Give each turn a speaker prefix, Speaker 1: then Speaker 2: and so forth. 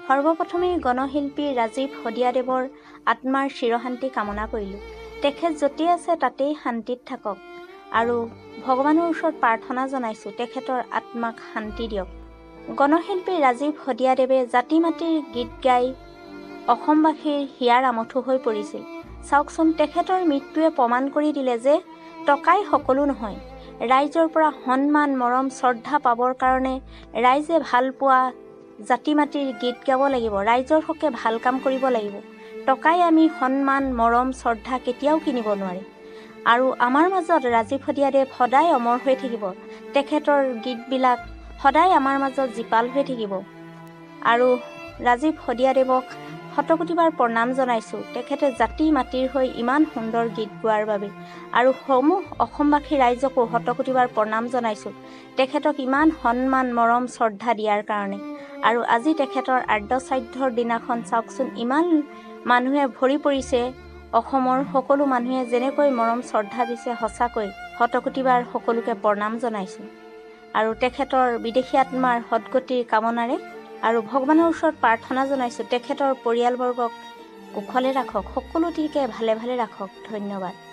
Speaker 1: সৰ্বপ্ৰথমে গণশিল্পী ৰাজীৱ শদিয়াদেৱৰ আত্মাৰ চিৰশান্তি কামনা কৰিলোঁ। তেখেত য'তেই আছে তাতেই শান্তিত থাকক আৰু ভগৱানৰ ওচৰত প্ৰাৰ্থনা জনাইছোঁ তেখেতৰ আত্মাক শান্তি দিয়ক। গণশিল্পী ৰাজীৱ শদিয়াদেৱে জাতি মাতিৰ গীত গাই অসমবাসীৰ হিয়াৰ আমঠু হৈ পৰিছিল। চাওকচোন, তেখেতৰ মৃত্যুৱে প্ৰমাণ কৰি দিলে যে টকাই সকলো নহয়। ৰাইজৰ পৰা সন্মান মৰম শ্ৰদ্ধা পাবৰ কাৰণে ৰাইজে ভাল পোৱা জাতি মাতিৰ গীত গাব লাগিব, ৰাইজৰ হকে ভাল কাম কৰিব লাগিব। টকাই আমি সন্মান মৰম শ্ৰদ্ধা কেতিয়াও কিনিব নোৱাৰে। আৰু আমাৰ মাজত ৰাজীৱ শদিয়াদেৱ সদায় অমৰ হৈ থাকিব। তেখেতৰ গীতবিলাক সদায় আমাৰ মাজত জীপাল হৈ থাকিব। আৰু ৰাজীৱ শদিয়াদেৱক শতকোটিবাৰ প্ৰণাম জনাইছোঁ, তেখেতে জাতি মাতিৰ হৈ ইমান সুন্দৰ গীত গোৱাৰ বাবে। আৰু সমূহ অসমবাসী ৰাইজকো শতকোটিবাৰ প্ৰণাম জনাইছোঁ তেখেতক ইমান সন্মান মৰম শ্ৰদ্ধা দিয়াৰ কাৰণে। আৰু আজি তেখেতৰ আৰ্দ্যশ্ৰাদ্ধৰ দিনাখন চাওকচোন, ইমান মানুহে ভৰি পৰিছে। অসমৰ সকলো মানুহে যেনেকৈ মৰম শ্ৰদ্ধা দিছে, সঁচাকৈ শতকোটিবাৰ সকলোকে প্ৰণাম জনাইছোঁ। আৰু তেখেতৰ বিদেশী আত্মাৰ সদ্গতিৰ কামনাৰে আৰু ভগৱানৰ ওচৰত প্ৰাৰ্থনা জনাইছোঁ তেখেতৰ পৰিয়ালবৰ্গক কুশলে ৰাখক, সকলোটিকে ভালে ভালে ৰাখক। ধন্যবাদ।